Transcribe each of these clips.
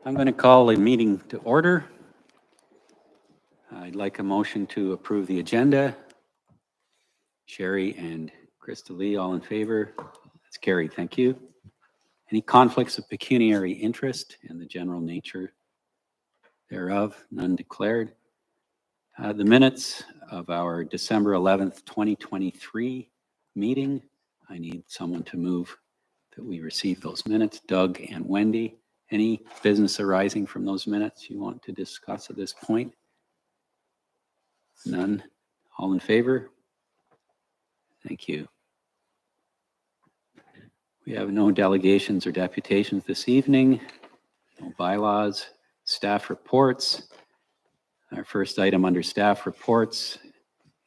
I'm going to call a meeting to order. I'd like a motion to approve the agenda. Sherry and Krista Lee, all in favor? That's carried. Thank you. Any conflicts of pecuniary interest in the general nature thereof? None declared. The minutes of our December 11th, 2023 meeting. I need someone to move that we receive those minutes. Doug and Wendy. Any business arising from those minutes you want to discuss at this point? None. All in favor? Thank you. We have no delegations or deputations this evening, no bylaws, staff reports. Our first item under staff reports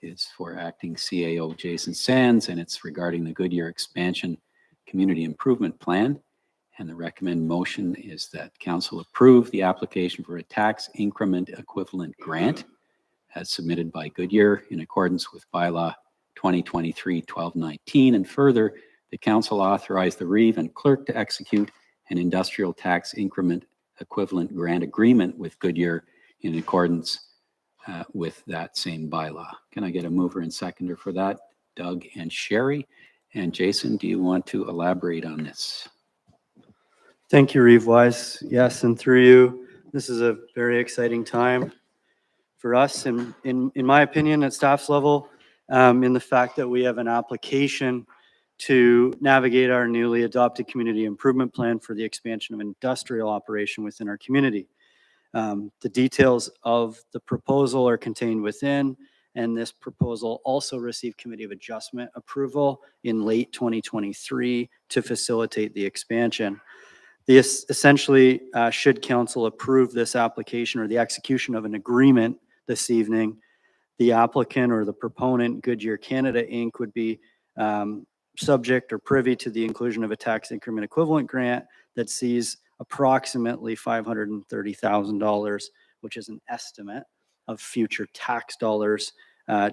is for acting CAO Jason Sands, and it's regarding the Goodyear Expansion Community Improvement Plan. And the recommended motion is that council approve the application for a tax increment equivalent grant as submitted by Goodyear in accordance with bylaw 2023-1219, and further, the council authorized the Reeve and clerk to execute an industrial tax increment equivalent grant agreement with Goodyear in accordance with that same bylaw. Can I get a mover and seconder for that? Doug and Sherry. And Jason, do you want to elaborate on this? Thank you, Reeve Wise. Yes, and through you, this is a very exciting time for us, and in my opinion, at staff's level, in the fact that we have an application to navigate our newly adopted community improvement plan for the expansion of industrial operation within our community. The details of the proposal are contained within, and this proposal also received Committee of Adjustment approval in late 2023 to facilitate the expansion. Essentially, should council approve this application or the execution of an agreement this evening, the applicant or the proponent, Goodyear Canada Inc., would be subject or privy to the inclusion of a tax increment equivalent grant that sees approximately $530,000, which is an estimate of future tax dollars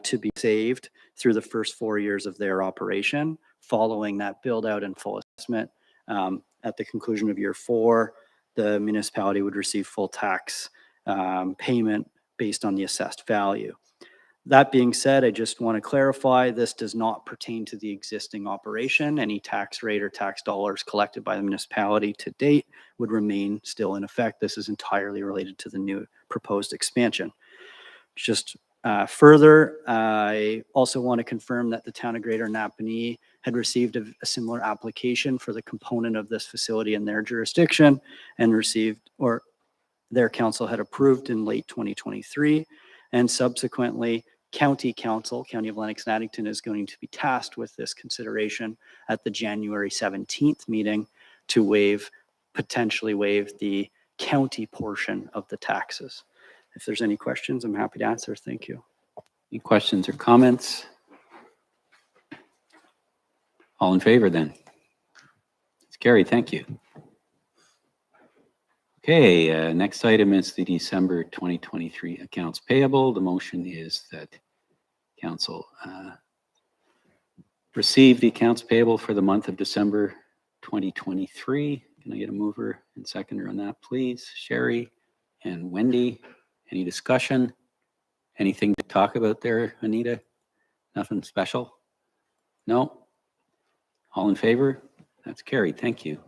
to be saved through the first 4 years of their operation. Following that build out and full assessment, at the conclusion of year 4, the municipality would receive full tax payment based on the assessed value. That being said, I just want to clarify, this does not pertain to the existing operation. Any tax rate or tax dollars collected by the municipality to date would remain still in effect. This is entirely related to the new proposed expansion. Just further, I also want to confirm that the town of Greater Napanee had received a similar application for the component of this facility in their jurisdiction and received, or their council had approved in late 2023, and subsequently County Council, County of Lennox and Addington, is going to be tasked with this consideration at the January 17th meeting to potentially waive the county portion of the taxes. If there's any questions, I'm happy to answer. Thank you. Any questions or comments? All in favor then? It's carried. Thank you. Okay, next item is the December 2023 accounts payable. The motion is that council receive the accounts payable for the month of December 2023. Can I get a mover and seconder on that, please? Sherry and Wendy. Any discussion? Anything to talk about there, Anita? Nothing special? No? All in favor? That's carried. Thank you.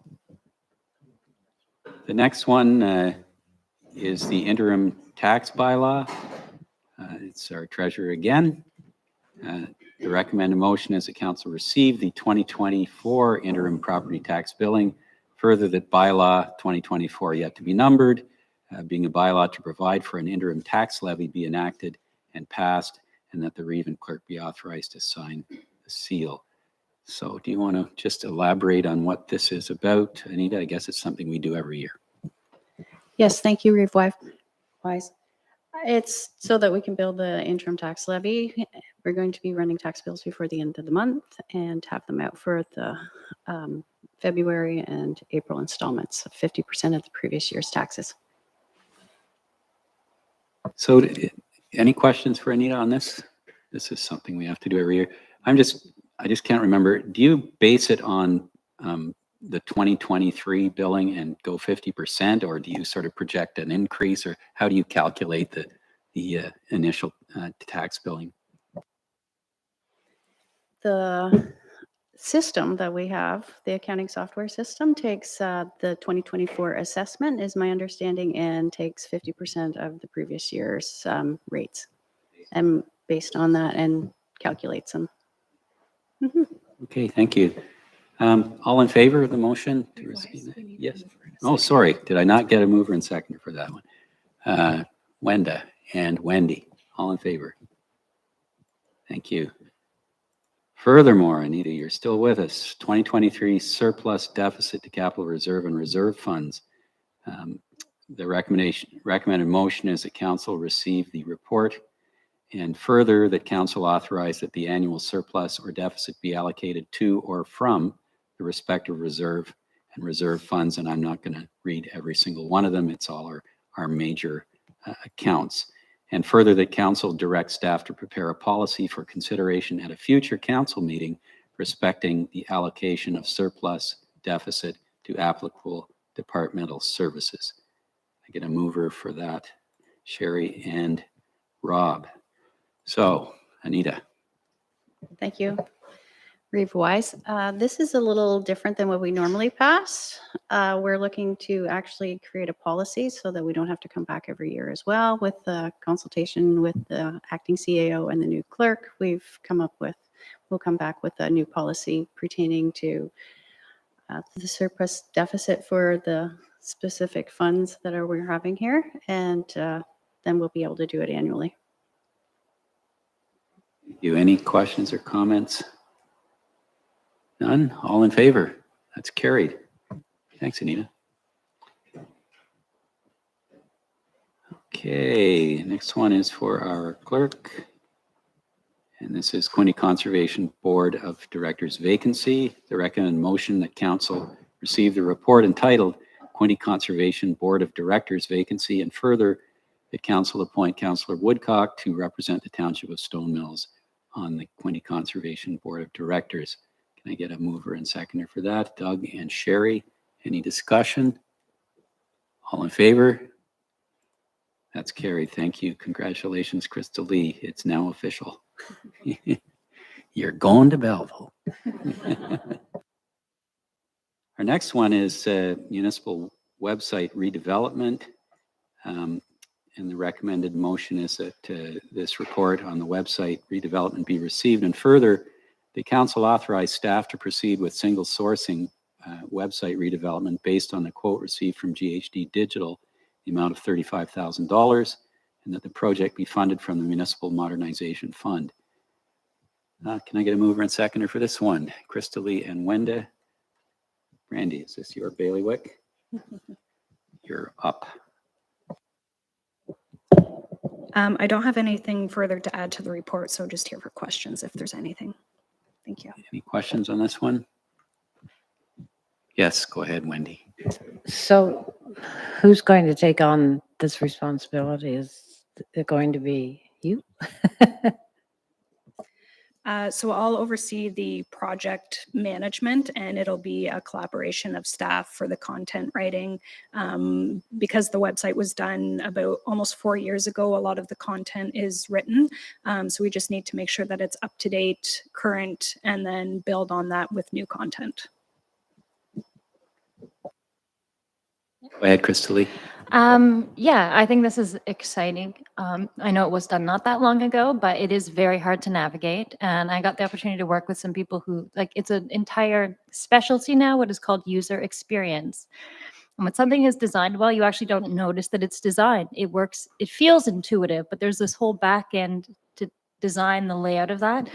The next one is the interim tax bylaw. It's our treasurer again. The recommended motion is that council receive the 2024 interim property tax billing. Further, that bylaw 2024 yet to be numbered, being a bylaw to provide for an interim tax levy, be enacted and passed, and that the Reeve and clerk be authorized to sign the seal. So do you want to just elaborate on what this is about, Anita? I guess it's something we do every year. Yes, thank you, Reeve Wise. It's so that we can build the interim tax levy. We're going to be running tax bills before the end of the month and have them out for the February and April installments of 50% of the previous year's taxes. So any questions for Anita on this? This is something we have to do every year. I just can't remember. Do you base it on the 2023 billing and go 50%, or do you sort of project an increase, or how do you calculate the initial tax billing? The system that we have, the accounting software system, takes the 2024 assessment, is my understanding, and takes 50% of the previous year's rates, and based on that, and calculates them. Okay, thank you. All in favor of the motion to receive? Yes. Oh, sorry. Did I not get a mover and seconder for that one? Wenda and Wendy, all in favor? Thank you. Furthermore, Anita, you're still with us. 2023 surplus deficit to capital reserve and reserve funds. The recommended motion is that council receive the report, and further that council authorize that the annual surplus or deficit be allocated to or from the respective reserve and reserve funds. And I'm not going to read every single one of them. It's all our major accounts. And further that council direct staff to prepare a policy for consideration at a future council meeting respecting the allocation of surplus deficit to applicable departmental services. I get a mover for that, Sherry and Rob. So, Anita. Thank you. Reeve Wise. This is a little different than what we normally pass. We're looking to actually create a policy so that we don't have to come back every year as well. With the consultation with the acting CAO and the new clerk, we'll come back with a new policy pertaining to the surplus deficit for the specific funds that we're having here, and then we'll be able to do it annually. Any questions or comments? None? All in favor? That's carried. Thanks, Anita. Okay, next one is for our clerk. And this is Quinte Conservation Board of Directors vacancy. The recommended motion that council receive the report entitled Quinte Conservation Board of Directors vacancy, and further that council appoint Councillor Woodcock to represent the Township of Stone Mills on the Quinte Conservation Board of Directors. Can I get a mover and seconder for that? Doug and Sherry. Any discussion? All in favor? That's carried. Thank you. Congratulations, Crystal Lee. It's now official. You're going to Belleville. Our next one is municipal website redevelopment. And the recommended motion is that this report on the website redevelopment be received, and further, the council authorized staff to proceed with single sourcing website redevelopment based on the quote received from GHD Digital, the amount of $35,000, and that the project be funded from the Municipal Modernization Fund. Can I get a mover and seconder for this one? Crystal Lee and Wenda. Randy, is this your bailiwick? You're up. I don't have anything further to add to the report, so just here for questions if there's anything. Thank you. Any questions on this one? Yes, go ahead, Wendy. So who's going to take on this responsibility? Is it going to be you? So I'll oversee the project management, and it'll be a collaboration of staff for the content writing. Because the website was done about almost 4 years ago, a lot of the content is written. So we just need to make sure that it's up to date, current, and then build on that with new content. Go ahead, Crystal Lee. Yeah, I think this is exciting. I know it was done not that long ago, but it is very hard to navigate. And I got the opportunity to work with some people who, like, it's an entire specialty now, what is called user experience. And when something is designed well, you actually don't notice that it's designed. It works, it feels intuitive, but there's this whole back end to design the layout of that.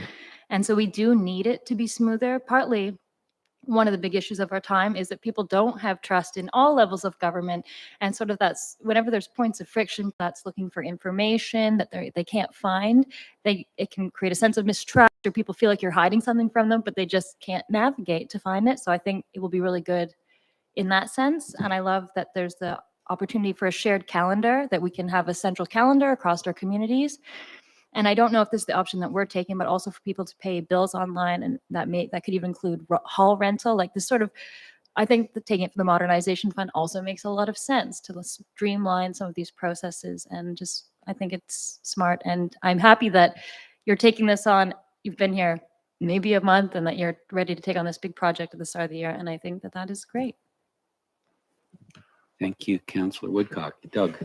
And so we do need it to be smoother. Partly, one of the big issues of our time is that people don't have trust in all levels of government, and sort of that's whenever there's points of friction, that's looking for information that they can't find, it can create a sense of mistrust, or people feel like you're hiding something from them, but they just can't navigate to find it. So I think it will be really good in that sense. And I love that there's the opportunity for a shared calendar, that we can have a central calendar across our communities. And I don't know if this is the option that we're taking, but also for people to pay bills online, and that could even include hall rental. Like this sort of, I think that taking it from the modernization fund also makes a lot of sense to streamline some of these processes, and just, I think it's smart. And I'm happy that you're taking this on. You've been here maybe a month and that you're ready to take on this big project at the start of the year. And I think that that is great. Thank you, Councillor Woodcock. Doug?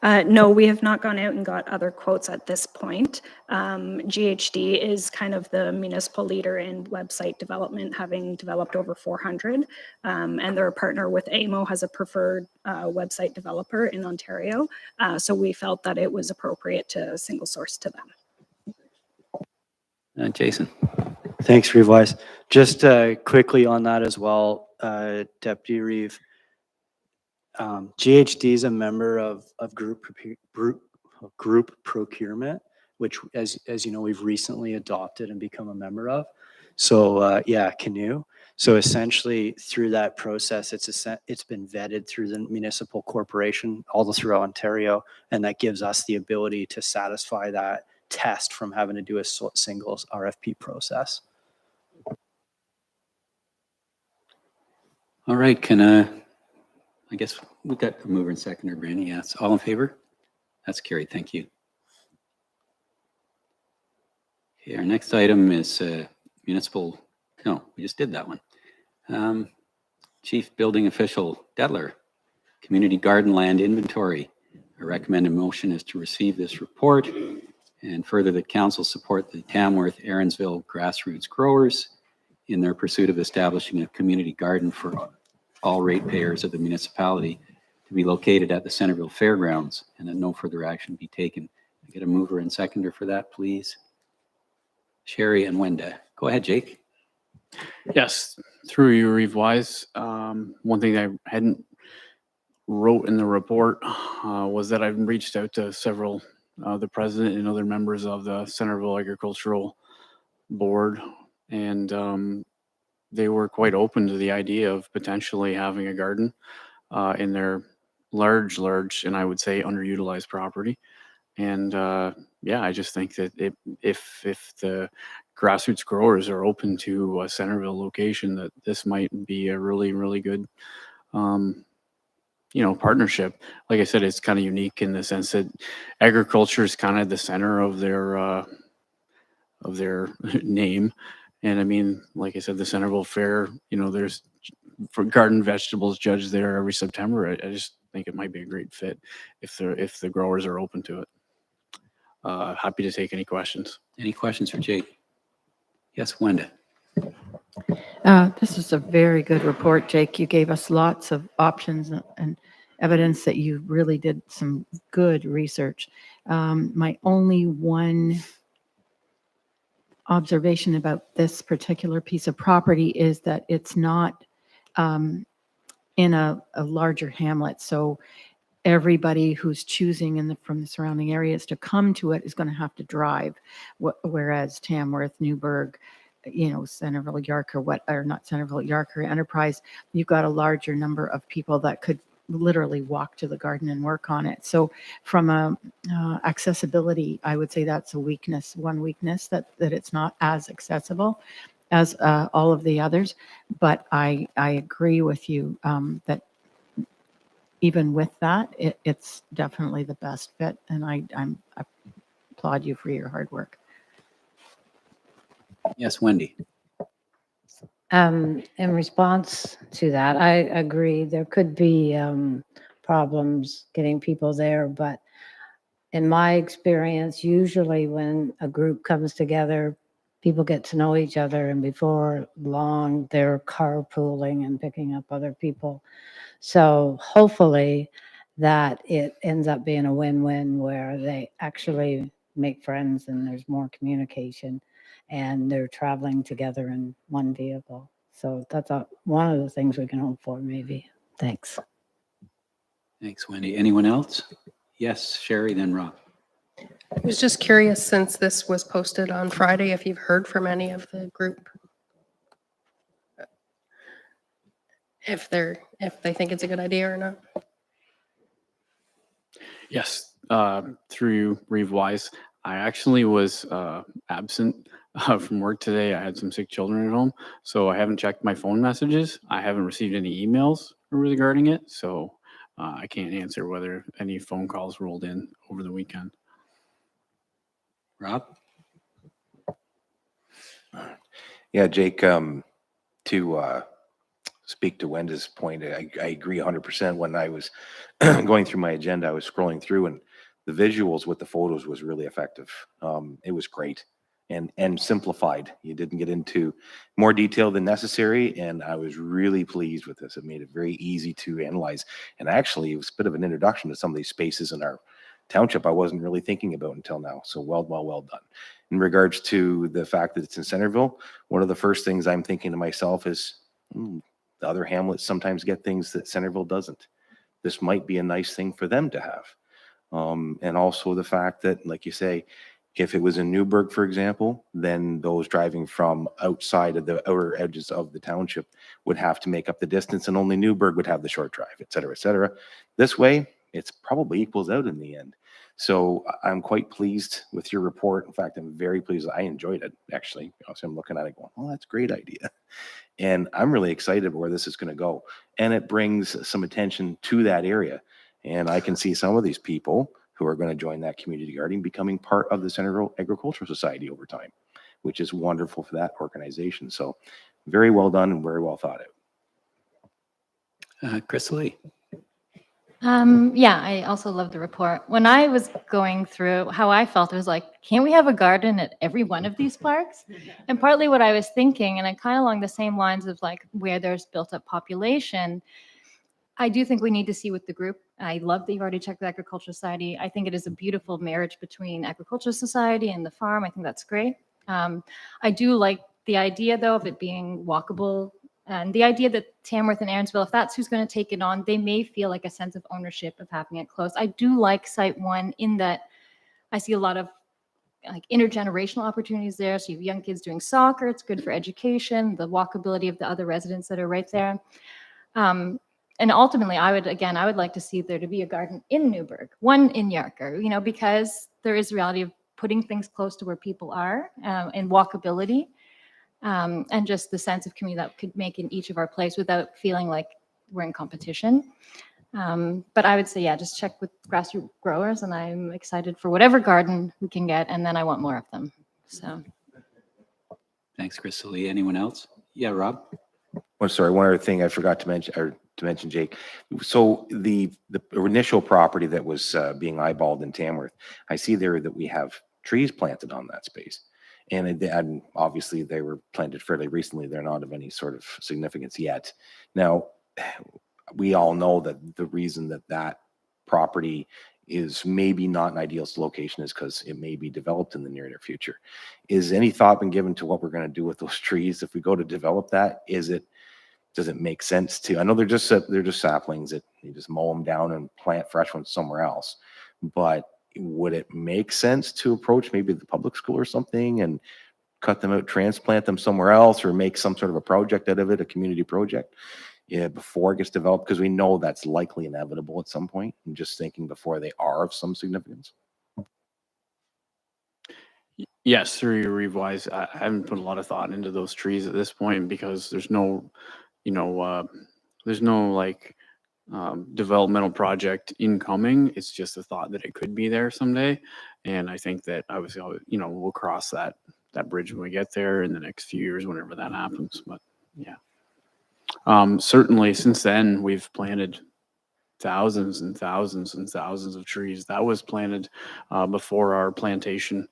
No, we have not gone out and got other quotes at this point. GHD is kind of the municipal leader in website development, having developed over 400. And they're a partner with AMO, has a preferred website developer in Ontario. So we felt that it was appropriate to single source to them. Jason? Thanks, Reeve Wise. Just quickly on that as well, Deputy Reeve. GHD is a member of group procurement, which, as you know, we've recently adopted and become a member of. So yeah, Canoe. So essentially, through that process, it's been vetted through the municipal corporation all throughout Ontario, and that gives us the ability to satisfy that test from having to do a single RFP process. All right, I guess we got a mover and seconder, Brandy. Yes, all in favor? That's carried. Thank you. Okay, our next item is municipal. No, we just did that one. Chief Building Official Detler, Community Garden Land Inventory. A recommended motion is to receive this report, and further that council support the Tamworth Aaronsville grassroots growers in their pursuit of establishing a community garden for all ratepayers of the municipality to be located at the Centerville Fairgrounds, and that no further action be taken. I get a mover and seconder for that, please. Sherry and Wenda. Go ahead, Jake. Yes, through you, Reeve Wise. One thing I hadn't wrote in the report was that I've reached out to several, the president and other members of the Centerville Agricultural Board, and they were quite open to the idea of potentially having a garden in their large, and I would say underutilized property. And yeah, I just think that if the grassroots growers are open to a Centerville location, that this might be a really, really good, partnership. Like I said, it's kind of unique in the sense that agriculture is kind of the center of their name. And I mean, like I said, the Centerville Fair, there's for garden vegetables judged there every September. I just think it might be a great fit if the growers are open to it. Happy to take any questions. Any questions for Jake? Yes, Wenda. This is a very good report, Jake. You gave us lots of options and evidence that you really did some good research. My only one observation about this particular piece of property is that it's not in a larger hamlet. So everybody who's choosing from the surrounding areas to come to it is going to have to drive, whereas Tamworth, Newburgh, Centerville, Yarker, not Centerville, Yarker, Enterprise, you've got a larger number of people that could literally walk to the garden and work on it. So from accessibility, I would say that's one weakness, that it's not as accessible as all of the others. But I agree with you that even with that, it's definitely the best fit, and I applaud you for your hard work. Yes, Wendy. In response to that, I agree. There could be problems getting people there, but in my experience, usually when a group comes together, people get to know each other, and before long, they're carpooling and picking up other people. So hopefully that it ends up being a win-win where they actually make friends and there's more communication and they're traveling together in one vehicle. So that's one of the things we can hope for, maybe. Thanks. Thanks, Wendy. Anyone else? Yes, Sherry, then Rob. I was just curious, since this was posted on Friday, if you've heard from any of the group, if they think it's a good idea or not. Yes, through you, Reeve Wise. I actually was absent from work today. I had some sick children at home, so I haven't checked my phone messages. I haven't received any emails regarding it, so I can't answer whether any phone calls rolled in over the weekend. Rob? Yeah, Jake, to speak to Wenda's point, I agree 100%. When I was going through my agenda, I was scrolling through and the visuals with the photos was really effective. It was great and simplified. You didn't get into more detail than necessary, and I was really pleased with this. It made it very easy to analyze. And actually, it was a bit of an introduction to some of these spaces in our township I wasn't really thinking about until now. So well done. In regards to the fact that it's in Centerville, one of the first things I'm thinking to myself is, the other hamlets sometimes get things that Centerville doesn't. This might be a nice thing for them to have. And also the fact that, like you say, if it was in Newburgh, for example, then those driving from outside of the outer edges of the township would have to make up the distance, and only Newburgh would have the short drive, et cetera, et cetera. This way, it's probably equals out in the end. So I'm quite pleased with your report. In fact, I'm very pleased. I enjoyed it, actually. So I'm looking at it going, well, that's a great idea. And I'm really excited where this is going to go. And it brings some attention to that area. And I can see some of these people who are going to join that community gardening becoming part of the Centerville Agricultural Society over time, which is wonderful for that organization. So very well done and very well thought out. Chris Lee? Yeah, I also love the report. When I was going through how I felt, it was like, can't we have a garden at every one of these parks? And partly what I was thinking, and I kind of along the same lines of like where there's built up population, I do think we need to see with the group. I love that you've already checked the Agricultural Society. I think it is a beautiful marriage between Agricultural Society and the farm. I think that's great. I do like the idea though of it being walkable. And the idea that Tamworth and Aaronsville, if that's who's going to take it on, they may feel like a sense of ownership of having it close. I do like Site 1 in that I see a lot of like intergenerational opportunities there. So you have young kids doing soccer. It's good for education, the walkability of the other residents that are right there. And ultimately, I would like to see there to be a garden in Newburgh, one in Yarker, because there is a reality of putting things close to where people are and walkability. And just the sense of community that could make in each of our places without feeling like we're in competition. But I would say, yeah, just check with grassroots growers, and I'm excited for whatever garden we can get, and then I want more of them. So. Thanks, Chris Lee. Anyone else? Yeah, Rob? Oh, sorry, one other thing I forgot to mention, Jake. So the initial property that was being eyeballed in Tamworth, I see there that we have trees planted on that space. And obviously they were planted fairly recently. They're not of any sort of significance yet. Now, we all know that the reason that property is maybe not an ideal location is because it may be developed in the near future. Is any thought been given to what we're going to do with those trees if we go to develop that? Does it make sense to? I know they're just saplings that you just mow them down and plant fresh ones somewhere else, but would it make sense to approach maybe the public school or something and cut them out, transplant them somewhere else, or make some sort of a project out of it, a community project, before it gets developed? Because we know that's likely inevitable at some point. I'm just thinking before they are of some significance. Yes, through your revise, I haven't put a lot of thought into those trees at this point because there's no, like developmental project incoming. It's just a thought that it could be there someday. And I think that obviously, we'll cross that bridge when we get there in the next few years, whenever that happens. But yeah, certainly since then we've planted thousands and thousands and thousands of trees. That was planted before our plantation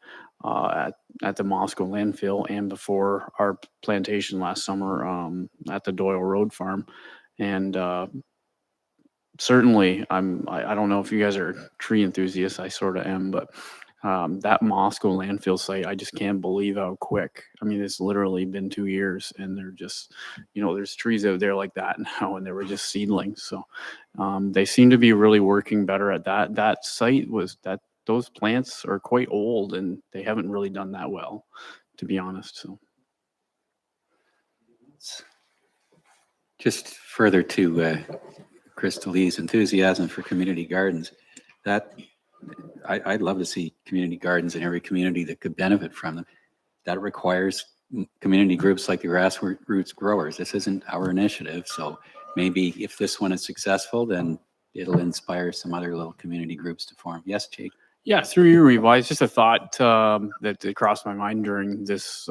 at the Moscow landfill and before our plantation last summer at the Doyle Road farm. And certainly I don't know if you guys are tree enthusiasts. I sort of am, but that Moscow landfill site, I just can't believe how quick. I mean, it's literally been 2 years and they're just, there's trees out there like that now, and they were just seedlings. So they seem to be really working better at that. That site those plants are quite old and they haven't really done that well, to be honest. So Just further to Crystal Lee's enthusiasm for community gardens, that I'd love to see community gardens in every community that could benefit from them. That requires community groups like the grassroots growers. This isn't our initiative, so maybe if this one is successful, then it'll inspire some other little community groups to form. Yes, Jake? Yeah, through you, Revise, just a thought that crossed my mind during this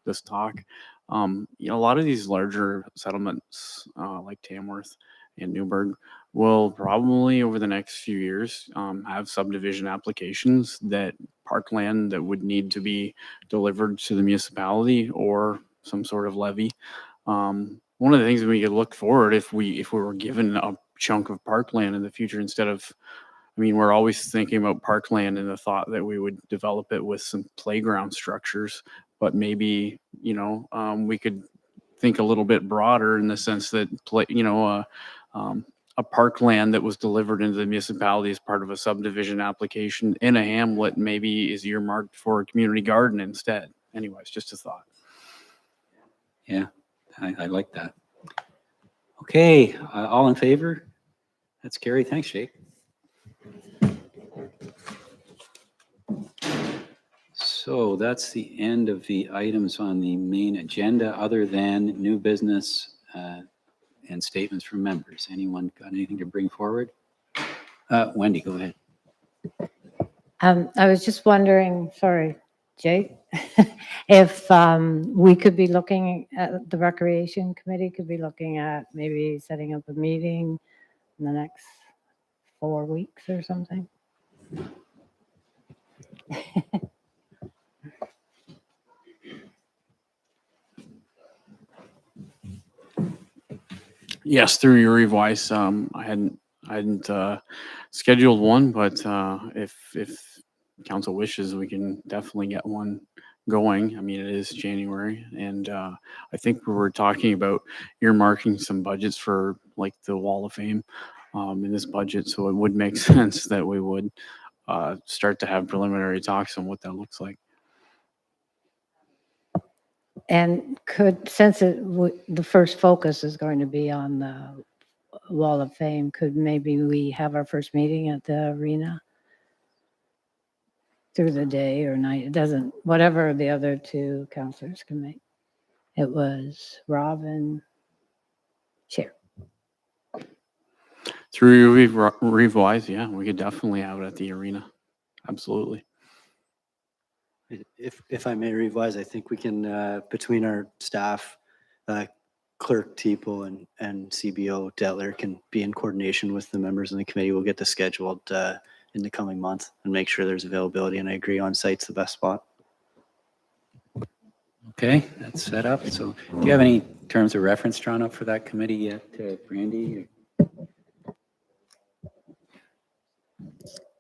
this talk. You know, a lot of these larger settlements like Tamworth and Newburgh will probably over the next few years have subdivision applications that parkland that would need to be delivered to the municipality or some sort of levy. One of the things that we could look forward if we were given a chunk of parkland in the future instead of, I mean, we're always thinking about parkland and the thought that we would develop it with some playground structures, but maybe, you know, we could think a little bit broader in the sense that, a parkland that was delivered into the municipality as part of a subdivision application in a hamlet maybe is earmarked for a community garden instead. Anyways, just a thought. Yeah, I like that. Okay, all in favor? That's carried. Thanks, Jake. So that's the end of the items on the main agenda, other than new business and statements from members. Anyone got anything to bring forward? Wendy, go ahead. I was just wondering, sorry, Jake, if we could be looking at, the Recreation Committee could be looking at maybe setting up a meeting in the next 4 weeks or something. Yes, through your Revise, I hadn't scheduled one, but if council wishes, we can definitely get one going. I mean, it is January, and I think we were talking about earmarking some budgets for like the Wall of Fame in this budget, so it would make sense that we would start to have preliminary talks on what that looks like. And could, since the first focus is going to be on the Wall of Fame, could maybe we have our first meeting at the arena through the day or night? It doesn't, whatever the other two counselors can make. It was Rob and Chair. Through your Revise, yeah, we could definitely have it at the arena. Absolutely. If I may revise, I think we can, between our staff, Clerk Tipo and CBO Detler can be in coordination with the members of the committee. We'll get this scheduled in the coming month and make sure there's availability. And I agree, on site's the best spot. Okay, that's set up. So do you have any terms of reference drawn up for that committee yet, Brandy?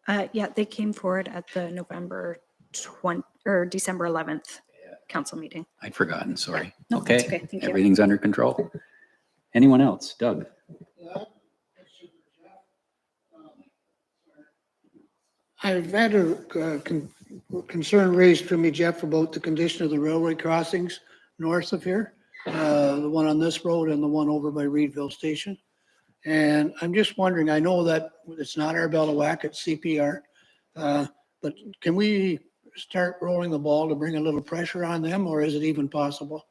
Yeah, they came forward at the November 20 or December 11th council meeting. I'd forgotten, sorry. No, Okay, that's okay. Thank you. everything's under control. Anyone else? Doug? I've had a concern raised to me, Jeff, about the condition of the railway crossings north of here, the one on this road and the one over by Reedville Station. And I'm just wondering, I know that it's not our bell to whack, it's CPR, but can we start rolling the ball to bring a little pressure on them, or is it even possible?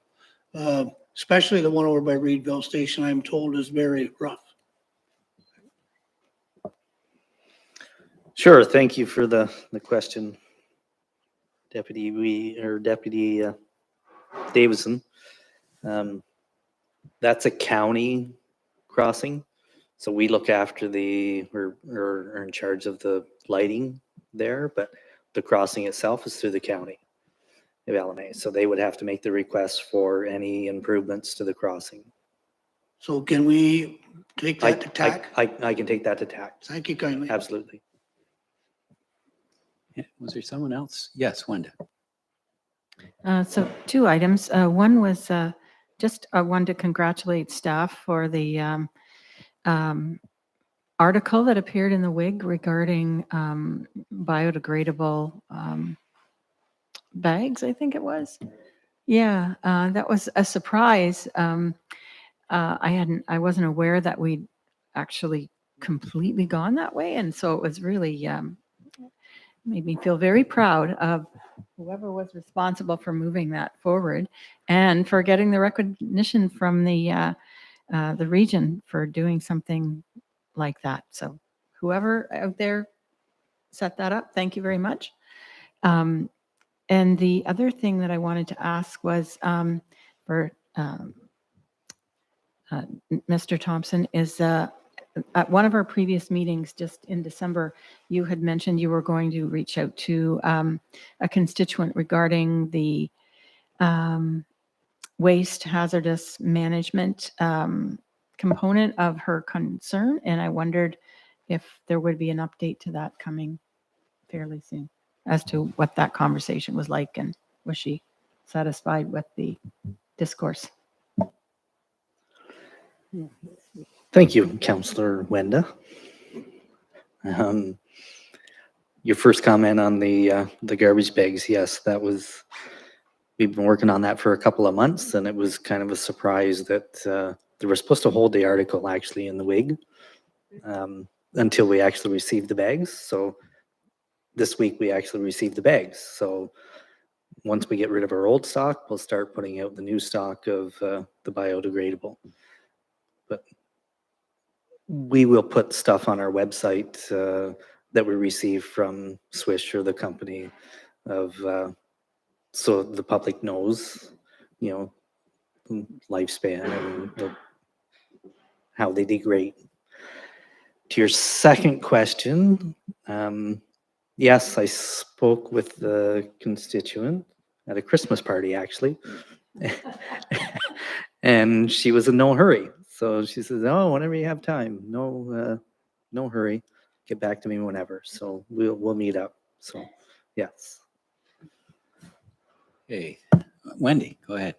Especially the one over by Reedville Station, I'm told is very rough. Sure, thank you for the question, Deputy Davison. That's a county crossing, so we look after we're in charge of the lighting there, but the crossing itself is through the county of LMA, so they would have to make the request for any improvements to the crossing. So can we take that to TAC? I can take that to TAC. Thank you kindly. Absolutely. Yeah, was there someone else? Yes, Wenda. So 2 items. One was just I wanted to congratulate staff for the article that appeared in the WIG regarding biodegradable bags, I think it was. Yeah, that was a surprise. I wasn't aware that we'd actually completely gone that way, and so it was really made me feel very proud of whoever was responsible for moving that forward and for getting the recognition from the region for doing something like that. So whoever out there set that up, thank you very much. And the other thing that I wanted to ask was for Mr. Thompson is at one of our previous meetings just in December, you had mentioned you were going to reach out to a constituent regarding the waste hazardous management component of her concern. And I wondered if there would be an update to that coming fairly soon as to what that conversation was like and was she satisfied with the discourse? Thank you, Councillor Wenda. Your first comment on the garbage bags, yes, that was, we've been working on that for a couple of months, and it was kind of a surprise that they were supposed to hold the article actually in the WIG until we actually received the bags. So this week we actually received the bags. So once we get rid of our old stock, we'll start putting out the new stock of the biodegradable. But we will put stuff on our website that we receive from Swish or the company of so the public knows, you know, lifespan and how they degrade. To your second question, yes, I spoke with the constituent at a Christmas party actually, and she was in no hurry. So she says, "Oh, whenever you have time, no hurry. Get back to me whenever." So we'll meet up. So yes. Hey, Wendy, go ahead.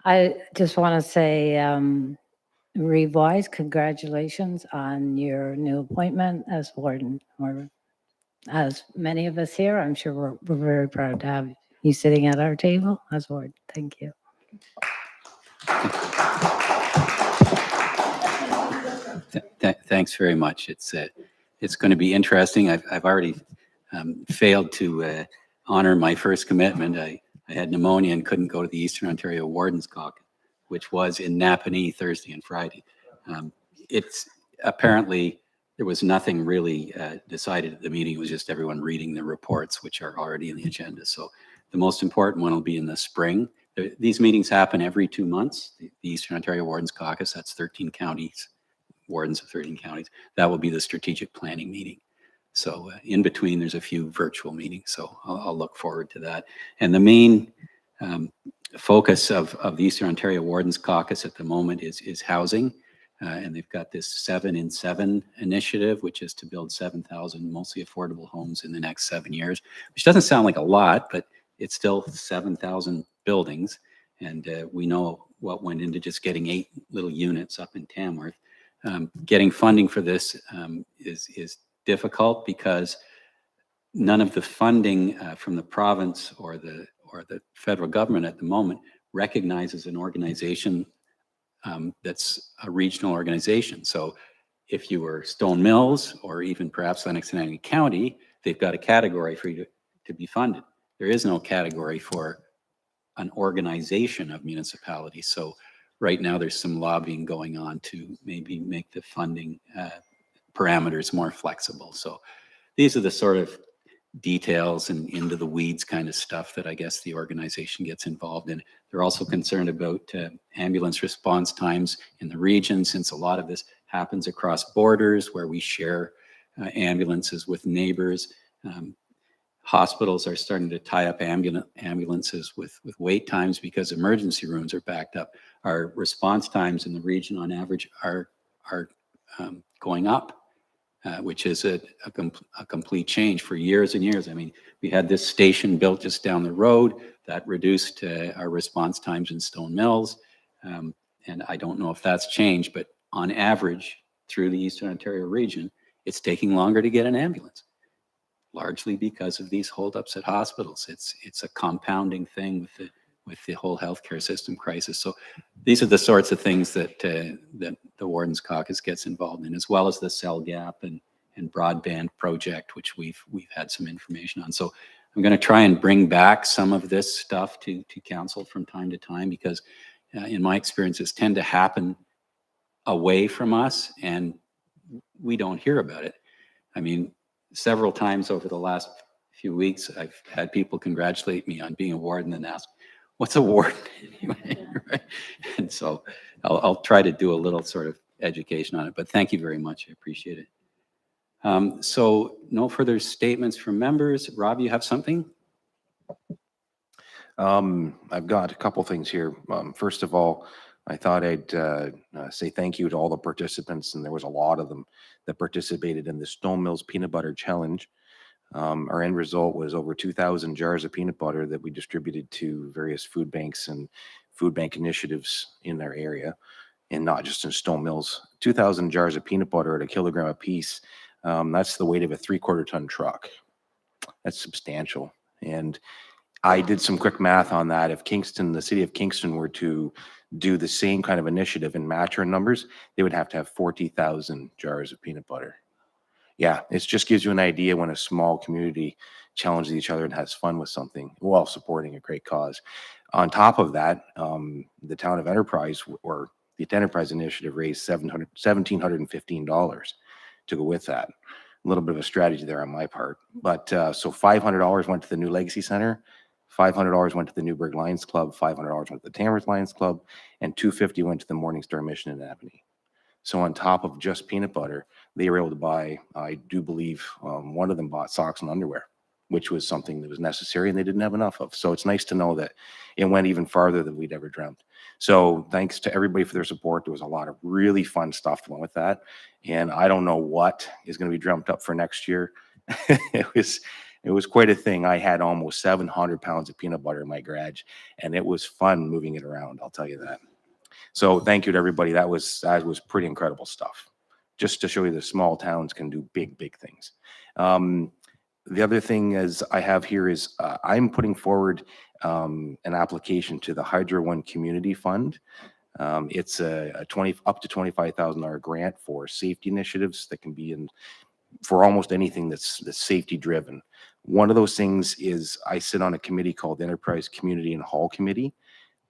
I just want to say, Reeve Wise, congratulations on your new appointment as warden. Or as many of us here, I'm sure we're very proud to have you sitting at our table as warden. Thank you. Thanks very much. It's going to be interesting. I've already failed to honor my first commitment. I had pneumonia and couldn't go to the Eastern Ontario Wardens Caucus, which was in Napanee Thursday and Friday. It's apparently there was nothing really decided at the meeting. It was just everyone reading the reports, which are already in the agenda. So the most important one will be in the spring. These meetings happen every 2 months. The Eastern Ontario Wardens Caucus, that's 13 counties, wardens of 13 counties. That will be the strategic planning meeting. So in between, there's a few virtual meetings. So I'll look forward to that. And the main focus of the Eastern Ontario Wardens Caucus at the moment is housing. And they've got this 7 in 7 initiative, which is to build 7,000 mostly affordable homes in the next 7 years, which doesn't sound like a lot, but it's still 7,000 buildings. And we know what went into just getting 8 little units up in Tamworth. Getting funding for this is difficult because none of the funding from the province or the federal government at the moment recognizes an organization that's a regional organization. So if you were Stone Mills or even perhaps Lennox and Niagara County, they've got a category for you to be funded. There is no category for an organization of municipalities. So right now there's some lobbying going on to maybe make the funding parameters more flexible. So these are the sort of details and into the weeds kind of stuff that I guess the organization gets involved in. They're also concerned about ambulance response times in the region, since a lot of this happens across borders where we share ambulances with neighbors. Hospitals are starting to tie up ambulances with wait times because emergency rooms are backed up. Our response times in the region on average are going up. Which is a complete change for years and years. I mean, we had this station built just down the road that reduced our response times in Stone Mills. And I don't know if that's changed, but on average through the Eastern Ontario region, it's taking longer to get an ambulance, largely because of these holdups at hospitals. It's a compounding thing with the whole healthcare system crisis. So these are the sorts of things that the Wardens Caucus gets involved in, as well as the cell gap and and broadband project, which we've had some information on. So I'm going to try and bring back some of this stuff to council from time to time, because in my experiences tend to happen away from us and we don't hear about it. I mean, several times over the last few weeks, I've had people congratulate me on being a warden and ask, what's a warden anyway? Right? And so I'll try to do a little sort of education on it, but thank you very much. I appreciate it. So no further statements from members. Rob, you have something? I've got a couple things here. First of all, I thought I'd say thank you to all the participants, and there was a lot of them that participated in the Stone Mills Peanut Butter Challenge. Our end result was over 2,000 jars of peanut butter that we distributed to various food banks and food bank initiatives in their area, and not just in Stone Mills. 2,000 jars of peanut butter at a kilogram a piece. That's the weight of a 3/4 ton truck. That's substantial. And I did some quick math on that. If Kingston, the city of Kingston, were to do the same kind of initiative and match our numbers, they would have to have 40,000 jars of peanut butter. Yeah, it just gives you an idea when a small community challenges each other and has fun with something while supporting a great cause. On top of that, the town of Enterprise, or the Enterprise Initiative, raised $1,715 to go with that. A little bit of a strategy there on my part. But so $500 went to the New Legacy Center, $500 went to the Newburgh Lions Club, $500 went to the Tamworth Lions Club, and $250 went to the Morning Star Mission in Albany. So on top of just peanut butter, they were able to buy, I do believe, one of them bought socks and underwear, which was something that was necessary and they didn't have enough of. So it's nice to know that it went even farther than we'd ever dreamt. So thanks to everybody for their support. There was a lot of really fun stuff that went with that. And I don't know what is going to be dreamt up for next year. It was quite a thing. I had almost 700 pounds of peanut butter in my garage, and it was fun moving it around, I'll tell you that. So thank you to everybody. That was pretty incredible stuff. Just to show you that small towns can do big, big things. The other thing is I have here is I'm putting forward an application to the Hydro One Community Fund. It's a up to $25,000 grant for safety initiatives that can be in for almost anything that's safety driven. One of those things is I sit on a committee called Enterprise Community and Hall Committee.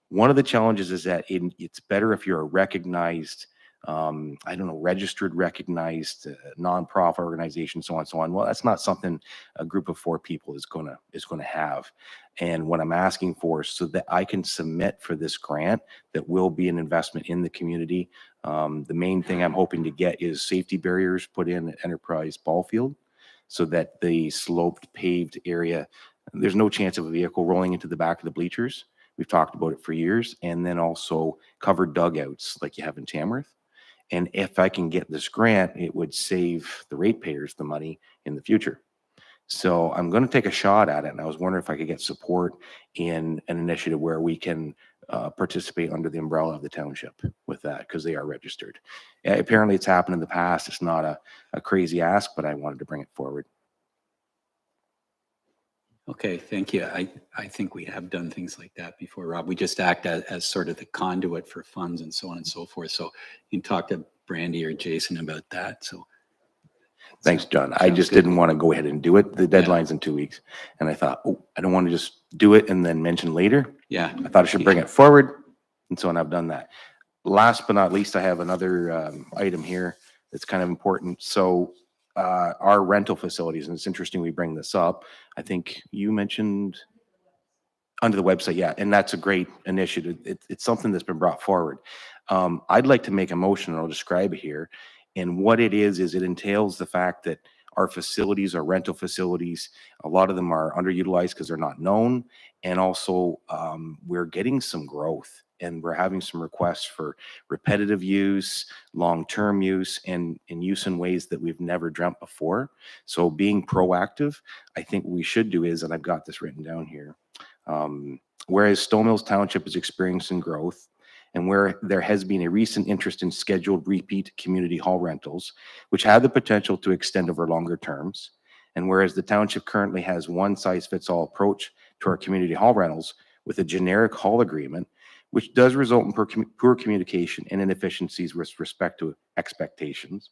One of the challenges is that it's better if you're a recognized, registered, recognized nonprofit organization, so on, so on. Well, that's not something a group of 4 people is gonna have. And what I'm asking for is so that I can submit for this grant that will be an investment in the community. The main thing I'm hoping to get is safety barriers put in at Enterprise Ball Field so that the sloped paved area, there's no chance of a vehicle rolling into the back of the bleachers. We've talked about it for years. And then also covered dugouts like you have in Tamworth. And if I can get this grant, it would save the ratepayers the money in the future. So I'm going to take a shot at it. And I was wondering if I could get support in an initiative where we can participate under the umbrella of the township with that, because they are registered. Apparently it's happened in the past. It's not a crazy ask, but I wanted to bring it forward. Okay, thank you. I think we have done things like that before, Rob. We just act as sort of the conduit for funds and so on and so forth. So you can talk to Brandy or Jason about that. So thanks, John. I just didn't want to go ahead and do it. The deadline's in 2 weeks. And I thought, I don't want to just do it and then mention later. Yeah. I thought I should bring it forward. And so I've done that. Last but not least, I have another item here that's kind of important. So our rental facilities, and it's interesting we bring this up. I think you mentioned under the website, yeah, and that's a great initiative. It's something that's been brought forward. I'd like to make a motion, and I'll describe it here. And what it is it entails the fact that our facilities, our rental facilities, a lot of them are underutilized because they're not known. And also we're getting some growth, and we're having some requests for repetitive use, long-term use, and use in ways that we've never dreamt before. So being proactive, I think what we should do is, and I've got this written down here, whereas Stone Mills Township is experiencing growth, and where there has been a recent interest in scheduled repeat community hall rentals, which have the potential to extend over longer terms, and whereas the township currently has one-size-fits-all approach to our community hall rentals with a generic hall agreement, which does result in poor communication and inefficiencies with respect to expectations.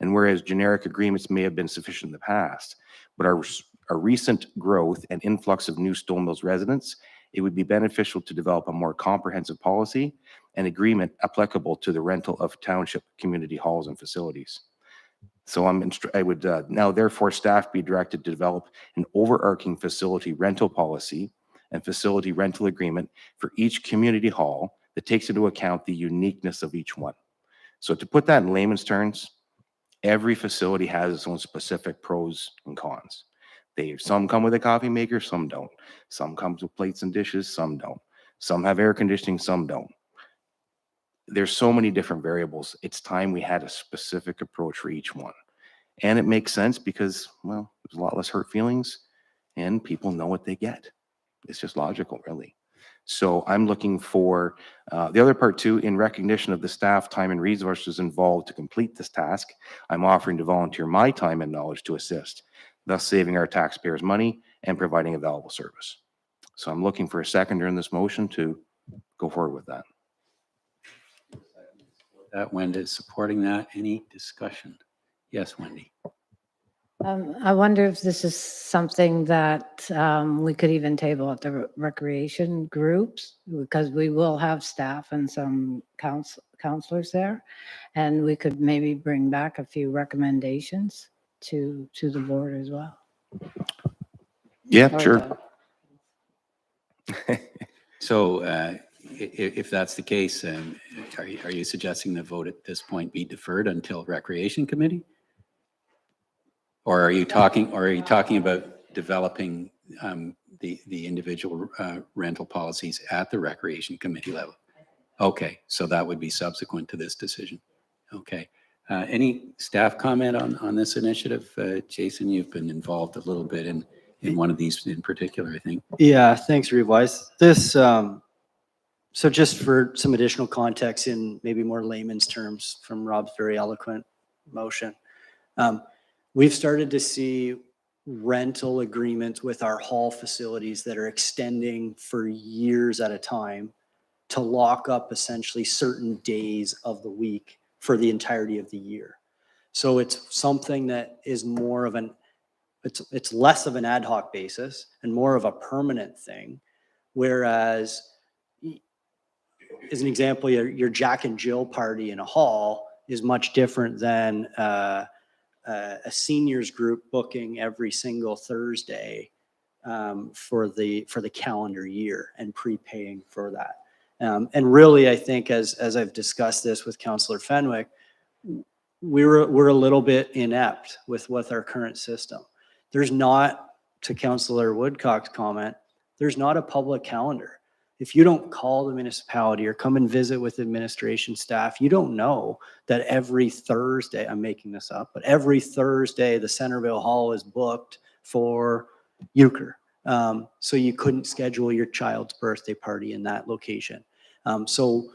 And whereas generic agreements may have been sufficient in the past, but our recent growth and influx of new Stone Mills residents, it would be beneficial to develop a more comprehensive policy and agreement applicable to the rental of township community halls and facilities. So I would now therefore staff be directed to develop an overarching facility rental policy and facility rental agreement for each community hall that takes into account the uniqueness of each one. So to put that in layman's terms, every facility has its own specific pros and cons. Some come with a coffee maker, some don't. Some comes with plates and dishes, some don't. Some have air conditioning, some don't. There's so many different variables. It's time we had a specific approach for each one. And it makes sense because, well, there's a lot less hurt feelings and people know what they get. It's just logical, really. So I'm looking for the other part too, in recognition of the staff time and resources involved to complete this task, I'm offering to volunteer my time and knowledge to assist, thus saving our taxpayers money and providing a valuable service. So I'm looking for a seconder in this motion to go forward with that. Wendy is supporting that. Any discussion? Yes, Wendy. I wonder if this is something that we could even table at the recreation groups, because we will have staff and some counselors there, and we could maybe bring back a few recommendations to the board as well. Yeah, Or sure. So if that's the case, are you suggesting the vote at this point be deferred until Recreation Committee? Or are you talking about developing the individual rental policies at the Recreation Committee level? Okay, so that would be subsequent to this decision. Okay. Any staff comment on this initiative? Jason, you've been involved a little bit in one of these in particular, I think. Yeah, thanks, Revise. This, so just for some additional context in maybe more layman's terms from Rob's very eloquent motion, we've started to see rental agreements with our hall facilities that are extending for years at a time to lock up essentially certain days of the week for the entirety of the year. So it's something that is more of it's less of an ad hoc basis and more of a permanent thing. Whereas, as an example, your Jack and Jill party in a hall is much different than a seniors group booking every single Thursday for the calendar year and prepaying for that. And really, I think as I've discussed this with Councillor Fenwick, we're a little bit inept with our current system. There's not, to Councillor Woodcock's comment, there's not a public calendar. If you don't call the municipality or come and visit with administration staff, you don't know that every Thursday, I'm making this up, but every Thursday the Centerville Hall is booked for euchre. So you couldn't schedule your child's birthday party in that location. So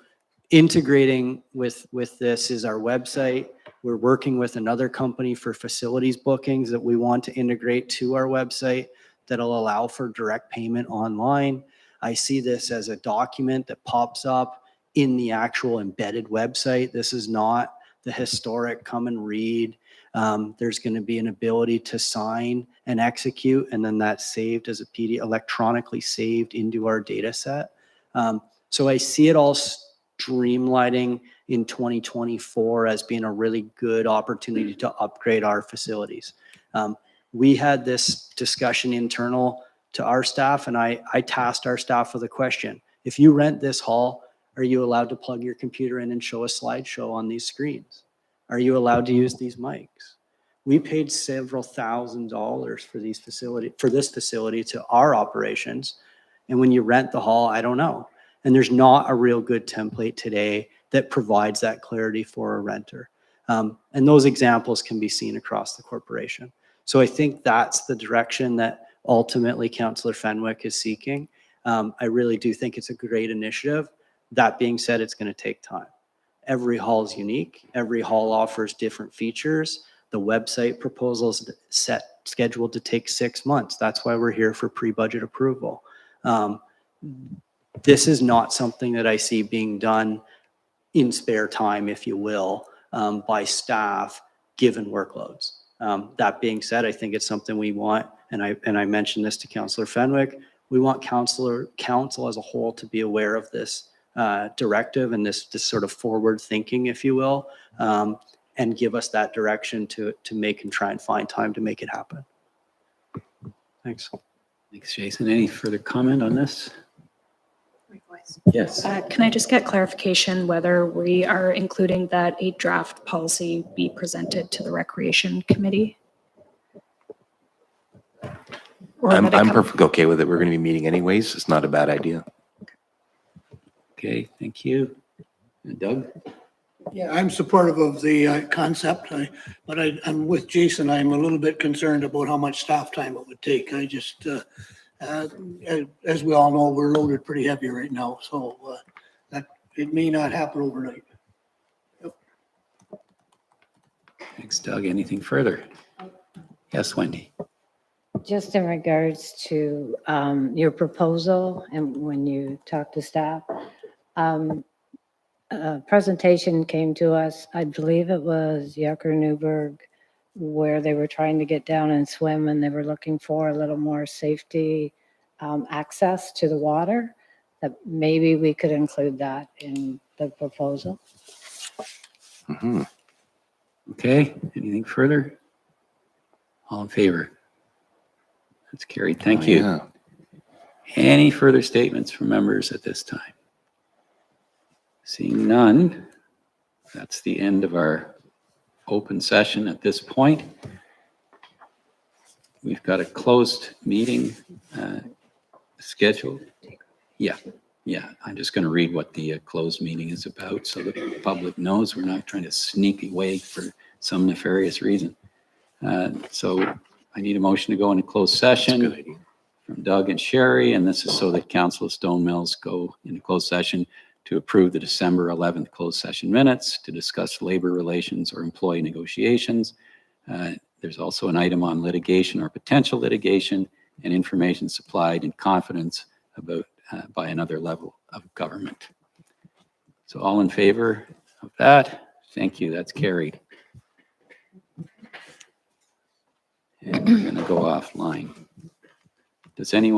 integrating with this is our website. We're working with another company for facilities bookings that we want to integrate to our website that'll allow for direct payment online. I see this as a document that pops up in the actual embedded website. This is not the historic come and read. There's going to be an ability to sign and execute, and then that's saved as a PDF, electronically saved into our data set. So I see it all streamlining in 2024 as being a really good opportunity to upgrade our facilities. We had this discussion internal to our staff, and I tasked our staff with a question. If you rent this hall, are you allowed to plug your computer in and show a slideshow on these screens? Are you allowed to use these mics? We paid several $1,000s for this facility to our operations. And when you rent the hall, I don't know. And there's not a real good template today that provides that clarity for a renter. And those examples can be seen across the corporation. So I think that's the direction that ultimately Councillor Fenwick is seeking. I really do think it's a great initiative. That being said, it's going to take time. Every hall is unique. Every hall offers different features. The website proposal is scheduled to take 6 months. That's why we're here for pre-budget approval. This is not something that I see being done in spare time, if you will, by staff given workloads. That being said, I think it's something we want, and I mentioned this to Councillor Fenwick, we want council as a whole to be aware of this directive and this sort of forward thinking, if you will, and give us that direction to make and try and find time to make it happen. Thanks. Thanks, Jason. Any further comment on this? Yes. Can I just get clarification whether we are including that a draft policy be presented to the Recreation Committee? Or I'm that it come- perfectly okay with it. We're going to be meeting anyways. It's not a bad idea. Okay, thank you. And Doug? Yeah, I'm supportive of the concept, but I'm with Jason. I'm a little bit concerned about how much staff time it would take. I just, as we all know, we're loaded pretty heavy right now, so that it may not happen overnight. Thanks, Doug. Anything further? Yes, Wendy. Just in regards to your proposal and when you talk to staff, a presentation came to us, I believe it was Yucker Newburgh, where they were trying to get down and swim and they were looking for a little more safety access to the water, that maybe we could include that in the proposal. Mhm. Okay, anything further? All in favor? That's carried. Thank Oh, you. yeah. Any further statements from members at this time? Seeing none, that's the end of our open session at this point. We've got a closed meeting scheduled. Yeah, I'm just going to read what the closed meeting is about so the public knows we're not trying to sneak away for some nefarious reason. So I need a motion to go into closed session from Doug and Sherry, and this is so that Council of Stone Mills go into closed session to approve the December 11th closed session minutes, to discuss labor relations or employee negotiations. There's also an item on litigation or potential litigation and information supplied in confidence about by another level of government. So all in favor of that? Thank you, that's carried. And we're going to go offline. Does anyone